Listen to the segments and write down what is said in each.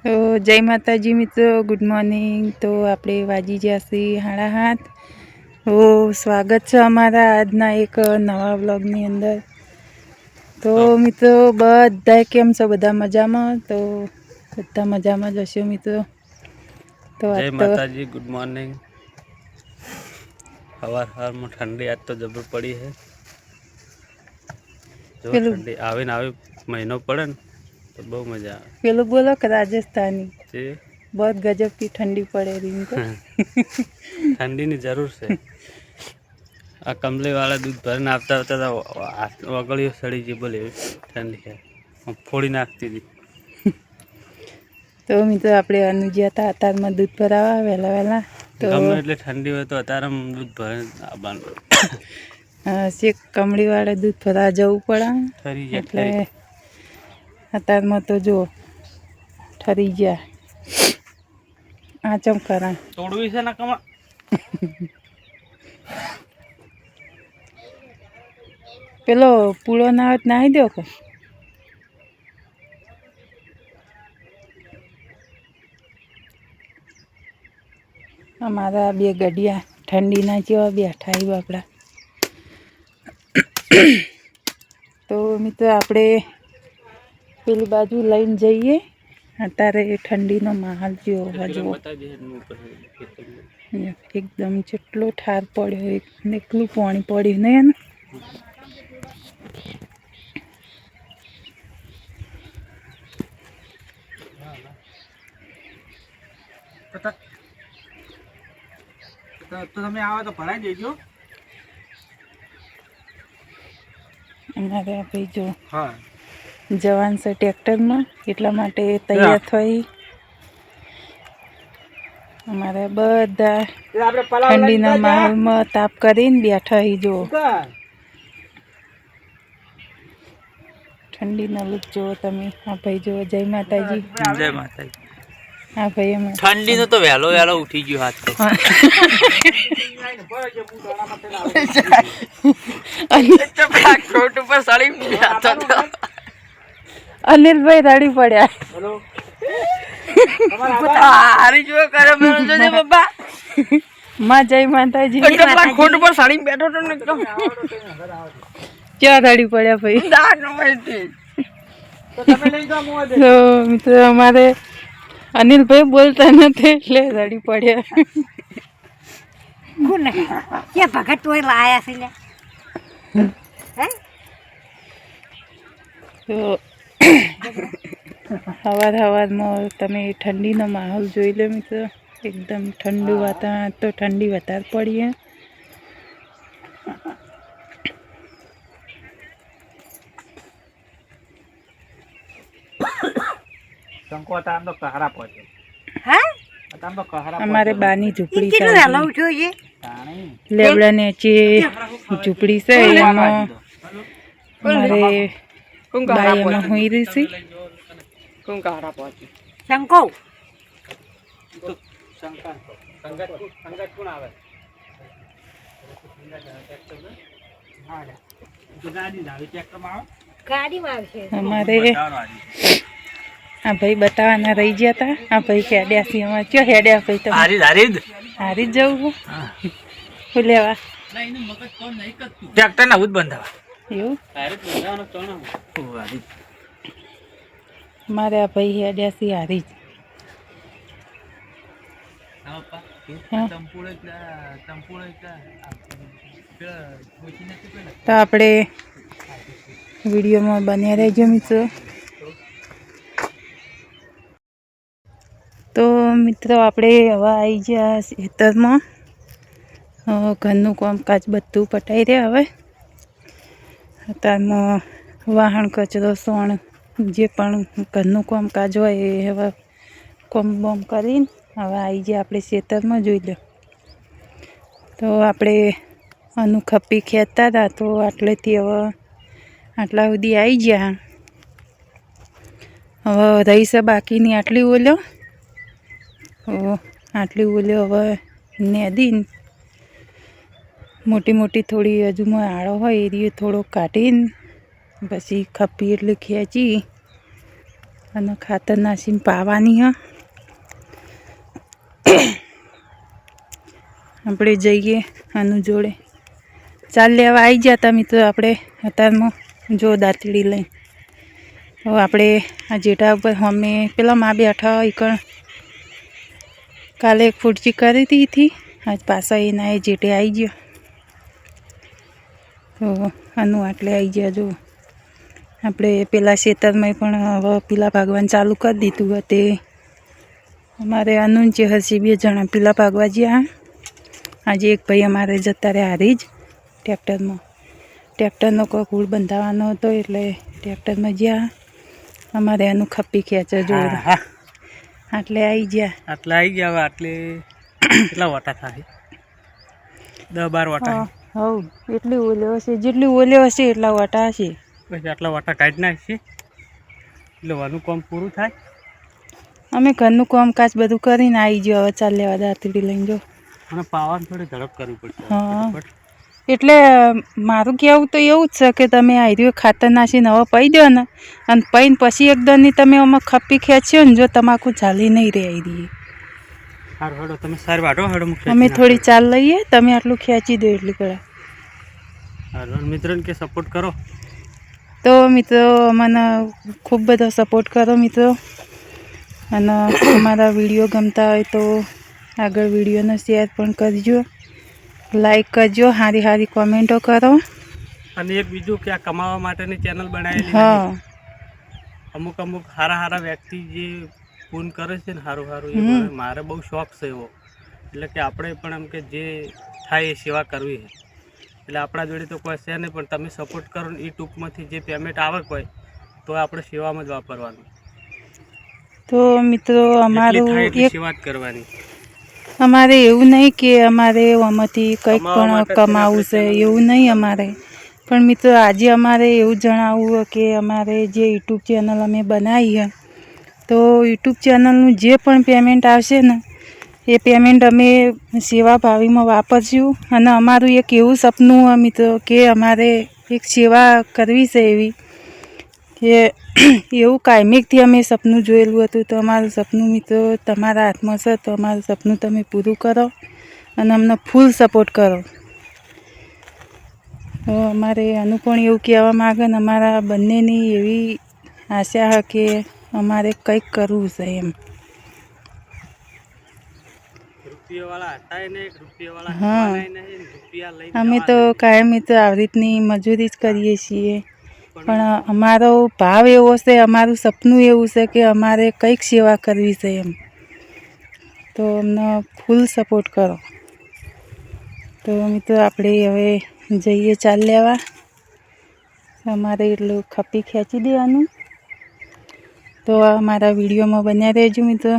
તો જય માતાજી મિત્રો, ગુડ મોર્નિંગ। તો આપણે વાજી ગયા છીએ 7:30। તો સ્વાગત છે અમારા આજના એક નવા વ્લોગની અંદર। તો મિત્રો બધા કેમ છો? બધા મજામાં? તો બધા મજામાં જ હશો મિત્રો। તો જય માતાજી, ગુડ મોર્निंग। हवार में ठंडी आज तो जबर पड़ी है। जो પેલું ठंडी आवे ना आवे महीनों पड़े न तो बहुत मजा आवे। पेलो बोलो कि राजस्थानी जी बहुत गजब की ठंडी पड़े रही इनको। ठंडी ની જરૂર છે। આ કમલે વાળા દૂધ ભરીને આવતા આવતા વગળીઓ સડી ગઈ, બોલે ઠંડી છે, ફોડી નાખતી હતી। તો મિત્રો આપણે અનુજ્યા હતા અતારમાં દૂધ ભરાવા વહેલા વહેલા। તો ગમે એટલે ઠંડી હોય તો અત્યારે દૂધ ભરીને આવવાનું। શેક કમળીવાળા દૂધ ભરાવા જવું પડે, ઠરી જાય એટલે અતારમાં તો જો ઠરી ગયા। આ ચમ કરા તોડવી છે ને કમા પેલો પૂળો ના હોય નાહી દો કે અમારા બે ગઢિયા ઠંડીના જેવા બેઠા આવ્યા આપણા। તો મિત્રો આપણે પેલી બાજુ લઈને જઈએ। અત્યારે ઠંડીનો માહોલ જેવો હજુ એકદમ જેટલો ઠાર પડ્યો, એટલું પાણી પડ્યું ને એને। તો તમે આવો તો ભરાઈ દેજો। અમારે ભાઈ જો હા જવાન છે ટ્રેક્ટરમાં, એટલા માટે તૈયાર થઈ અમારે બધા ઠંડીના માહોલમાં તાપ કરીને બેઠા હી। જો ઠંડીનો લુક જુઓ તમે। આ ભાઈ જુઓ, જય માતાજી। જય માતાજી। હા ભાઈ અમે ઠંડી નો તો વહેલો વહેલો ઉઠી ગયો હાથ તો। અનિલભાઈ રડી પડ્યા। હારી જો કરે મેં જોજે બાબા માં જય માતાજી। ખોટ પર સાડી બેઠો તો ને એકદમ ક્યાં રડી પડ્યા ભાઈ? તો મિત્રો અમારે અનિલભાઈ બોલતા નથી એટલે રડી પડ્યા। ભગત લાયા છે તો સવારમાં તમે ઠંડીનો માહોલ જોઈ લો મિત્રો। એકદમ ઠંડુ વાતાવરણ, તો ઠંડી વધારે પડી। અમારે બાની ઝૂંપડી છે, લેબડા નીચે ઝૂંપડી છે, એમાં અમારે બાઈ એમાં હોઈ રહી છે। શંકો ગાડીમાં આવશે। અમારે આ ભાઈ બતાવવાના રહી ગયા હતા। આ ભાઈ હેડ્યા છે, અમારે ક્યાં હેડ્યા ભાઈ? તમે હારી જ જવું શું લેવા? ટ્રેક્ટર ના હુદ બંધાવા એવું મારે આ ભાઈ હેડ્યા છે હારી જ। તો આપણે વિડીયોમાં બન્યા રહેજો મિત્રો। તો મિત્રો આપણે હવે આવી ગયા ખેતરમાં। ઘરનું કામકાજ બધું પટાઈ રહ્યા। હવે અત્યારમાં વાહણ કચરો સોણ જે પણ ઘરનું કામકાજ હોય એ હવે કોમ બોમ કરીને હવે આવી ગયા આપણે ખેતરમાં। જોઈ લો, તો આપણે આનું ખપ્પી ખેંચતા હતા, તો આટલેથી હવે આટલા સુધી આવી ગયા। હવે રહી છે બાકીની આટલી ઓલ્યો, આટલી ઓલ્યો હવે નેદીને મોટી મોટી થોડી હજુમાં આળો હોય એ થોડોક કાઢીને પછી ખપ્પી એટલે ખેંચી અને ખાતર નાસીને પાવાની હ આપણે જઈએ આનું જોડે ચાલ લેવા આવી ગયા હતા મિત્રો આપણે અત્યારમાં જો દાંતડી લઈ તો આપણે આ જેઠા ઉપર અમે પેલા માં બેઠા એકણ કાલે એક ફૂટકી કરી હતી આજ પાછા એના એ જેઠે આવી ગયો તો આનું આટલે આવી ગયા જો આપણે પેલા ખેતરમાં પણ હવે પીલા ભાગવાનું ચાલુ કરી દીધું તે અમારે અનુન છે હસી 2 જણા પીલા ભાગવા ગયા આજે એક ભાઈ અમારે જતા રહ્યા હારી જ ટ્રેક્ટરનો કોઈ કુળ બંધાવવાનો હતો એટલે ટ્રેક્ટરમાં ગયા અમારે એનું ખપ્પી ખેંચે જોર આટલે આવી ગયા આટલે આવી ગયા. હવે આટલે કેટલા વાટા થાય? 10-12 વાટા. હવ એટલી ઓલ્યો હશે જેટલી ઓલ્યો હશે એટલા વાટા હશે. પછી આટલા વાટા કાઢી નાખીએ એટલે વાનું કામ પૂરું થાય. અમે ઘરનું કામકાજ બધું કરીને આવી ગયો હવે ચાલ લેવા દાંતડી લઈને જો અને પાવાનું થોડી ઝડપ કરવી પડશે. હા એટલે મારું કહેવું તો એવું જ છે કે તમે આયરું ખાતર નાખીને હવે પી દો ને અને પીને પછી એકદમની તમે આમાં ખપ્પી ખેંચ્યો ને જો તમાકુ ચાલી નહીં રહે આયરી સારું હેડો તમે સારી વાટો હેડો અમે થોડી ચાલ લઈએ તમે આટલું ખેંચી દો એટલી કરા સારું મિત્રોને કે સપોર્ટ કરો તો મિત્રો મને ખૂબ બધો સપોર્ટ કરો મિત્રો અને અમારા વિડીયો ગમતા હોય તો આગળ વિડીયોને શેર પણ કરજો લાઈક કરજો સારી સારી કોમેન્ટો કરો અને એક બીજું કે આ કમાવા માટેની ચેનલ બનાવેલી હા અમુક સારા વ્યક્તિ જે ફોન કરે છે ને સારું એ મારે બહુ શોખ છે એવો એટલે કે આપણે પણ એમ કે જે થાય એ સેવા કરવી છે એટલે આપણા જોડે તો કોઈ છે નહીં પણ તમે સપોર્ટ કરો ને એ ટૂંકમાંથી જે પેમેન્ટ આવક હોય તો આપણે સેવામાં જ વાપરવાનું. તો મિત્રો અમારું એક સેવા જ કરવાની. અમારે એવું નહીં કે અમારે આમાંથી કંઈક પણ કમાવું છે એવું નહીં અમારે પણ મિત્રો આજે અમારે એવું જણાવવું કે અમારે જે યુટ્યુબ ચેનલ અમે બનાવી છે તો યુટ્યુબ ચેનલનું જે પણ પેમેન્ટ આવશે ને એ પેમેન્ટ અમે સેવા ભાવીમાં વાપરશું અને અમારું એક એવું સપનું મિત્રો કે અમારે એક સેવા કરવી છે એવી કે એવું કાયમિકથી અમે સપનું જોયેલું હતું તો અમારું સપનું મિત્રો તમારા હાથમાં છે તો અમારું સપનું તમે પૂરું કરો અને અમને ફૂલ સપોર્ટ કરો. તો અમારે આનું પણ એવું કહેવા માગે ને અમારા બંનેની એવી આશા છે કે અમારે કંઈક કરવું છે એમ. હા અમે તો કાયમી તો આવી રીતની મજૂરી જ કરીએ છીએ પણ અમારો ભાવ એવો છે અમારું સપનું એવું છે કે અમારે કંઈક સેવા કરવી છે એમ તો અમને ફૂલ સપોર્ટ કરો. તો મિત્રો આપણે હવે જઈએ ચાલ લેવા અમારે એટલું ખપ્પી ખેંચી દેવાનું તો અમારા વિડીયોમાં બન્યા રહેજો મિત્રો.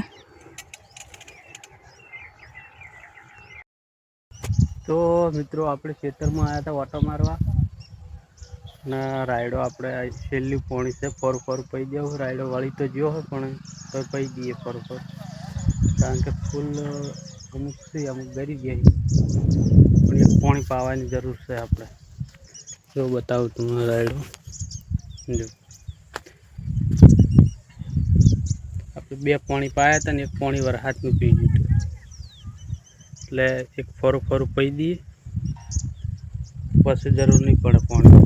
તો મિત્રો આપણે ખેતરમાં આવ્યા હતા ઓટો મારવા અને રાયડો આપણે છેલ્લી પોણી છે ફોર પી દેવું રાયડો વાળી તો જ્યો હોય પણ તો પી દઈએ ફોર કારણ કે ફૂલ અમુક છે અમુક ગરી ગયા પણ એક પાણી પાવાની જરૂર છે આપણે. જો બતાવું તમને રાયડો જો આપણે 2 પાણી પાયા હતા ને 1 પાણી વરસાદનું પી ગયું હતું એટલે એક ફરું પી દઈએ પછી જરૂર નહીં પડે પાણી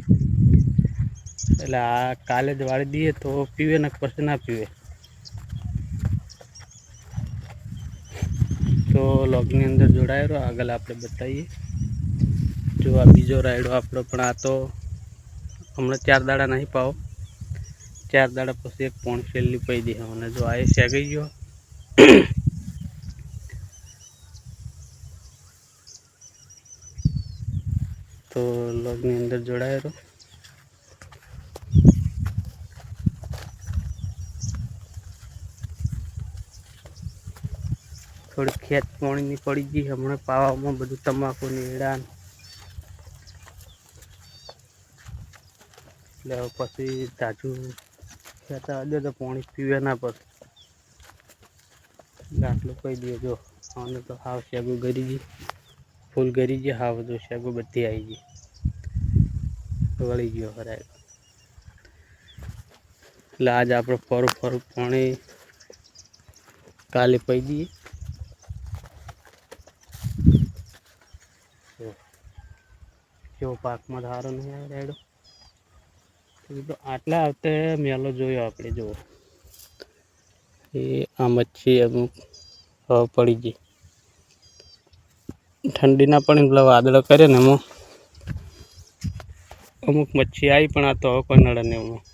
એટલે આ કાલે જ વાળી દઈએ તો પીવે ને પછી ના પીવે. તો લોગની અંદર જોડાયેલો આગળ આપણે બતાવીએ. જો આ બીજો રાયડો આપણો પણ આ તો હમણાં 4 દાડા નહીં પાવો 4 દાડા પછી 1 પોણી છેલ્લી પી દે અને જો આ શેકાઈ ગયો તો લોગની અંદર જોડાયેલો થોડી ખેત પાણીની પડી ગઈ હમણાં પાવામાં બધું તમાકુની એડાન એટલે પછી તાજું ખેતા દે તો પાણી પીવે ના પડે એટલે આટલું કહી દઈએ. જો આને તો હાવ શેગું ગરી ગઈ ફૂલ ગરી ગઈ હાવ જો શેગું બધી આવી ગઈ વળી ગયો હરાય એટલે આજ આપણે ફરું પાણી કાલે પી દઈએ. જો પાકમાં ધારો નહીં આવે રાયડો તો આટલા આવતે મેલો જોયો આપણે. જો એ આ મચ્છી અમુક હવે પડી ગઈ ઠંડીના પણ પેલા વાદળો કરે ને એમાં અમુક મચ્છી આવી, પણ આ તો હવે કોઈ નડે ને એમાં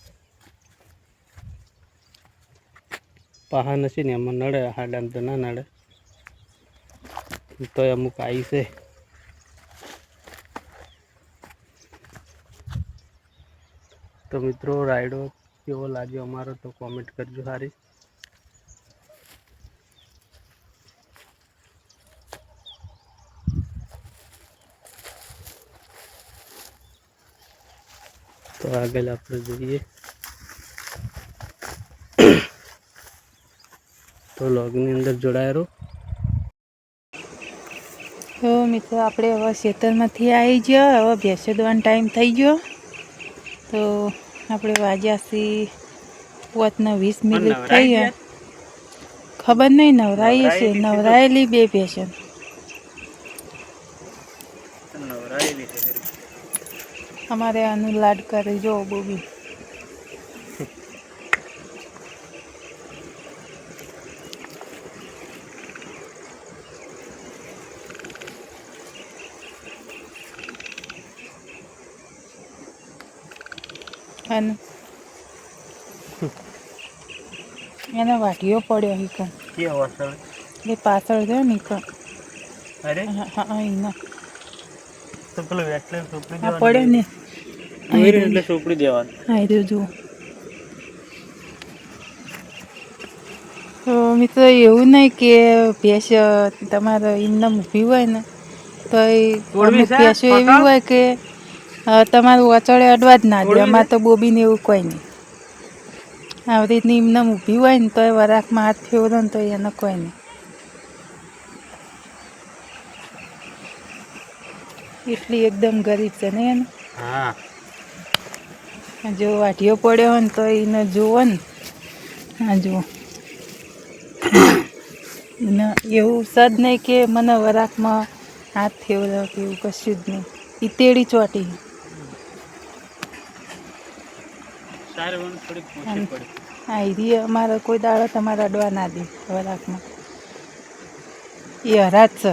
પાહા નથી ને એમાં નડે, હાડામાં તો ના નડે. તો અમુક આવી છે. તો મિત્રો રાયડો કેવો લાગ્યો અમારો તો કોમેન્ટ કરજો સારી. તો આગળ આપણે જોઈએ તો લોગની અંદર જોડાયેલો. તો મિત્રો આપણે હવે ખેતરમાંથી આવી ગયો, હવે ભેંસો દોવાનો ટાઈમ થઈ ગયો. તો આપણે વાગ્યાથી 5:20 મિનિટ થઈ ગયા. ખબર નહીં, નવરાઈ છે, નવરાયેલી 2 ભેંસો. અમારે આનું લાડ કરે જો બોબી. અને એને વાટીઓ પડ્યો હિકન એ પાછળ છે ને હિકન. અરે હા એના તો પેલો વેટલેન્ડ સોપડી આ પડ્યો ને એટલે સોપડી દેવાનું. હા એ જુઓ. તો મિત્રો એવું નહીં કે ભેંસ તમારે એમને ઊભી હોય ને તો અમુક ભેંસો એવી હોય કે તમારું અચળે અડવા જ ના દે. અમારે તો બોબીને એવું કોઈ નહીં. આવી રીતની એમને ઊભી હોય ને તો એ વરાકમાં હાથ ફેરવો ને તો એને કોઈ નહીં. એટલી એકદમ ગરીબ છે ને એને. હા જો વાટીઓ પડ્યો હોય ને તો એને જુઓ ને. હા જુઓ એવું સદ નહીં કે મને વરાકમાં હાથ ફેરવ્યો કે એવું કશું જ નહીં. એ તેડી ચોટી. હા એ અમારે કોઈ દાડો તમારે અડવા ના દે વરાકમાં. એ હરાજ છે.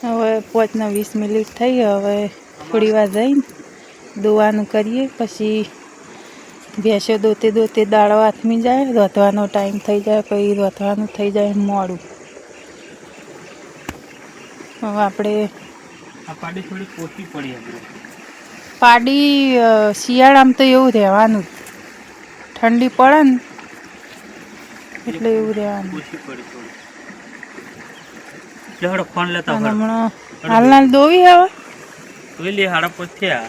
હવે 5:20 મિનિટ થઈ. હવે થોડી વાર જઈને દોવાનું કરીએ, પછી ભેંસો દોતે દોતે દાળો હાથમી જાય, રોધવાનો ટાઈમ થઈ જાય, પછી રોધવાનું થઈ જાય મોડું. હવે આપણે પાડી થોડી પોતી પડી આપણે. પાડી શિયાળામાં તો એવું રહેવાનું જ. ઠંડી પડે ને એટલે એવું રહેવાનું. ઓછી પડી થોડી. લેવડો ફોન લેતા અને હમણાં હાલના દોવી હવે તો લે હાડા પોત થયા.